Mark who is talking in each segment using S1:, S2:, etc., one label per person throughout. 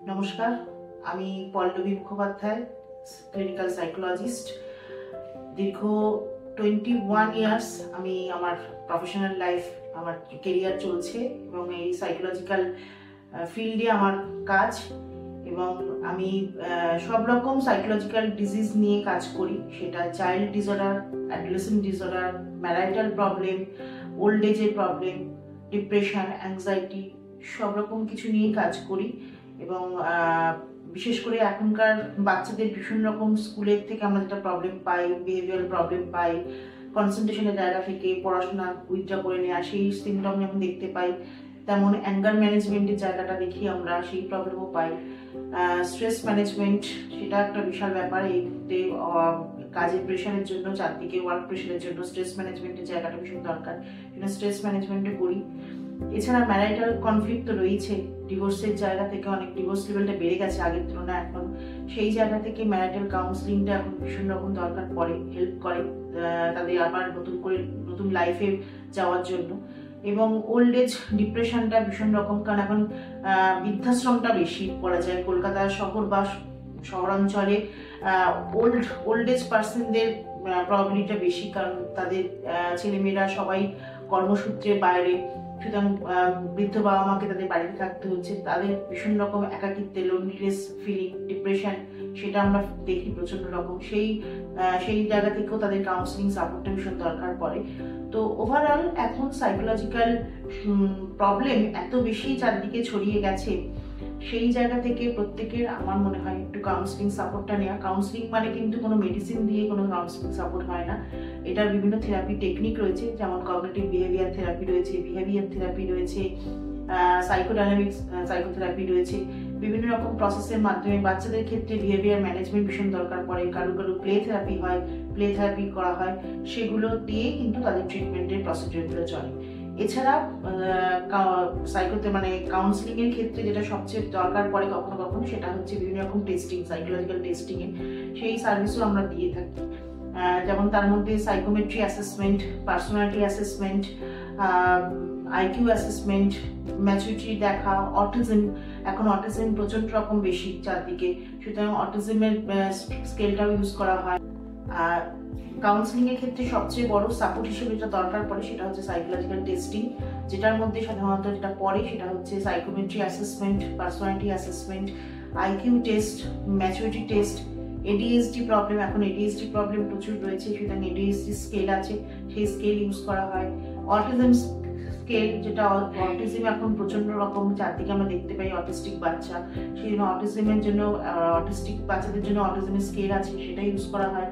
S1: নমস্কার, আমি Pallavi Mukhopadhyay, clinical psychologist. দীর্ঘ 21 ইয়ার্স আমি আমার প্রফেশনাল লাইফ, আমার কেরিয়ার চলছে এবং এই সাইকোলজিক্যাল ফিল্ডে আমার কাজ। এবং আমি সব রকম সাইকোলজিক্যাল ডিজিজ নিয়ে কাজ করি, সেটা child disorder, adolescent disorder, marital problem, old এজের প্রবলেম, ডিপ্রেশন, অ্যাংজাইটি, সব রকম কিছু নিয়ে কাজ করি। এবং বিশেষ করে এখনকার বাচ্চাদের ভীষণ রকম স্কুলের থেকে আমরা যেটা প্রবলেম পাই, বিহেভিয়ারাল প্রবলেম পাই, কনসেন্ট্রেশনের জায়গা থেকে পড়াশোনা উইথড্র করে নেওয়া, সেই সিমটম যখন দেখতে পাই, তেমন অ্যাঙ্গার ম্যানেজমেন্টের জায়গাটা দেখি আমরা, সেই প্রবলেমও পাই। স্ট্রেস ম্যানেজমেন্ট, সেটা একটা বিশাল ব্যাপার এই মুহূর্তে। কাজের প্রেশারের জন্য, চারদিকে ওয়ার্ক প্রেশারের জন্য স্ট্রেস ম্যানেজমেন্টের জায়গাটা ভীষণ দরকার, সেটা স্ট্রেস ম্যানেজমেন্টে করি। এছাড়া ম্যারাইটাল কনফ্লিক্ট তো রয়েছে, ডিভোর্সের জায়গা থেকে অনেক ডিভোর্স লেভেলটা বেড়ে গেছে আগের তুলনায় এখন। সেই জায়গা থেকে ম্যারাইটাল কাউন্সিলিংটা এখন ভীষণ রকম দরকার পড়ে, হেল্প করে তাদের আবার নতুন লাইফে যাওয়ার জন্য। এবং ওল্ড এজ ডিপ্রেশনটা ভীষণ রকম, কারণ এখন বৃদ্ধাশ্রমটা বেশি করা যায় কলকাতা শহর বা শহরাঞ্চলে। ওল্ড এজ পার্সনদের প্রবাবিলিটিটা বেশি, কারণ তাদের ছেলেমেয়েরা সবাই কর্মসূত্রে বাইরে, সুতরাং বৃদ্ধ বাবা মাকে তাদের বাড়িতে থাকতে হচ্ছে, তাদের ভীষণ রকম একাকিত্বে, লোনলিনেস ফিলিং, ডিপ্রেশন, সেটা আমরা দেখি প্রচন্ড রকম। সেই জায়গা থেকেও তাদের কাউন্সিলিং সাপোর্টটা ভীষণ দরকার পড়ে। তো ওভারঅল এখন সাইকোলজিক্যাল প্রবলেম এত বেশি চারদিকে ছড়িয়ে গেছে, সেই জায়গা থেকে প্রত্যেকের আমার মনে হয় একটু কাউন্সিলিং সাপোর্টটা নেওয়া। কাউন্সিলিং মানে কিন্তু কোনো মেডিসিন দিয়ে কোনো কাউন্সিলিং সাপোর্ট হয় না, এটার বিভিন্ন থেরাপি টেকনিক রয়েছে, যেমন কগনিটিভ বিহেভিয়ার থেরাপি রয়েছে, বিহেভিয়ার থেরাপি রয়েছে, সাইকোডাইনামিক্স সাইকোথেরাপি রয়েছে। বিভিন্ন রকম প্রসেসের মাধ্যমে বাচ্চাদের ক্ষেত্রে বিহেভিয়ার ম্যানেজমেন্ট ভীষণ দরকার পড়ে, কারো প্লে থেরাপি হয়, প্লে থেরাপি করা হয়, সেগুলো দিয়েই কিন্তু তাদের ট্রিটমেন্টের প্রসিডিউরগুলো চলে। এছাড়া মানে কাউন্সিলিং এর ক্ষেত্রে যেটা সবচেয়ে দরকার পড়ে কখনো কখনো, সেটা হচ্ছে বিভিন্ন রকম টেস্টিং, সাইকোলজিক্যাল টেস্টিং এর সেই সার্ভিসও আমরা দিয়ে থাকি। যেমন তার মধ্যে psychometry assessment, personality assessment, IQ assessment, maturity দেখা, অটিজম। এখন অটিজম প্রচন্ড রকম বেশি চারদিকে, সুতরাং অটিজমের স্কেলটাও ইউজ করা হয়। কাউন্সিলিং এর ক্ষেত্রে সবচেয়ে বড় সাপোর্ট হিসেবে যেটা দরকার পড়ে, সেটা হচ্ছে সাইকোলজিক্যাল টেস্টিং, যেটার মধ্যে সাধারণত যেটা পড়ে সেটা হচ্ছে psychometry assessment, personality assessment, IQ test, maturity test, ADSD problem. এখন এডিএসডি প্রবলেম প্রচুর রয়েছে, সুতরাং এডিএসডি স্কেল আছে, সেই স্কেল ইউজ করা হয়। অটিজম স্কেল, যেটা অটিজম এখন প্রচন্ড রকম চারদিকে আমরা দেখতে পাই, অটিস্টিক বাচ্চা, সেই জন্য অটিজমের জন্য, অটিস্টিক বাচ্চাদের জন্য অটিজমের স্কেল আছে, সেটা ইউজ করা হয়।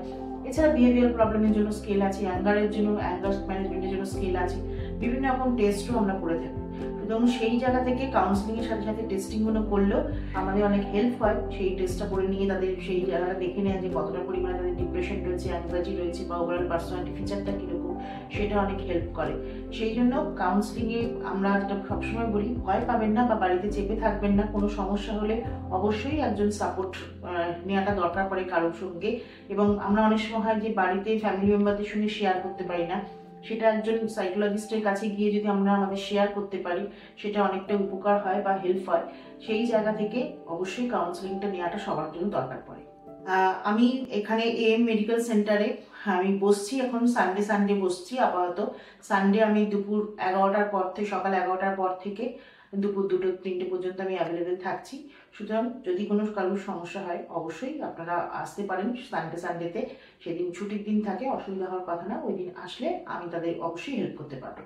S1: এছাড়া বিহেভিয়ার প্রবলেমের জন্য স্কেল আছে, অ্যাঙ্গারের জন্য অ্যাঙ্গার ম্যানেজমেন্টের জন্য স্কেল আছে, বিভিন্ন রকম টেস্টও আমরা করে থাকি। সুতরাং সেই জায়গা থেকে কাউন্সিলিং এর সাথে সাথে টেস্টিংগুলো করলেও আমাদের অনেক হেল্প হয়। সেই টেস্টটা করে নিয়ে তাদের সেই জায়গাটা দেখে নেওয়া যে কতটা পরিমাণে তাদের ডিপ্রেশন রয়েছে, অ্যাংজাইটি রয়েছে, বা ওভারঅল পার্সোনালিটি ফিচারটা কীরকম, সেটা অনেক হেল্প করে। সেই জন্য কাউন্সিলিংয়ে আমরা যেটা সবসময় বলি, ভয় পাবেন না বা বাড়িতে চেপে থাকবেন না। কোনো সমস্যা হলে অবশ্যই একজন সাপোর্ট নেওয়াটা দরকার পড়ে কারোর সঙ্গে। এবং আমরা অনেক সময় হয় যে বাড়িতে ফ্যামিলি মেম্বারদের সঙ্গে শেয়ার করতে পারি না, সেটা একজন সাইকোলজিস্টের কাছে গিয়ে যদি আমরা আমাদের শেয়ার করতে পারি, সেটা অনেকটা উপকার হয় বা হেল্প হয়। সেই জায়গা থেকে অবশ্যই কাউন্সিলিংটা নেওয়াটা সবার জন্য দরকার পড়ে। আমি এখানে AM মেডিকেল সেন্টারে আমি বসছি, এখন সানডে বসছি আপাতত। সানডে আমি দুপুর 11টার পর থেকে, সকাল 11টার পর থেকে দুপুর 2-3টে পর্যন্ত আমি অ্যাভেলেবেল থাকছি। সুতরাং যদি কোনো কারোর সমস্যা হয়, অবশ্যই আপনারা আসতে পারেন সানডেতে। সেদিন ছুটির দিন থাকে, অসুবিধা হওয়ার কথা না, ওই দিন আসলে আমি তাদের অবশ্যই হেল্প করতে পারবো।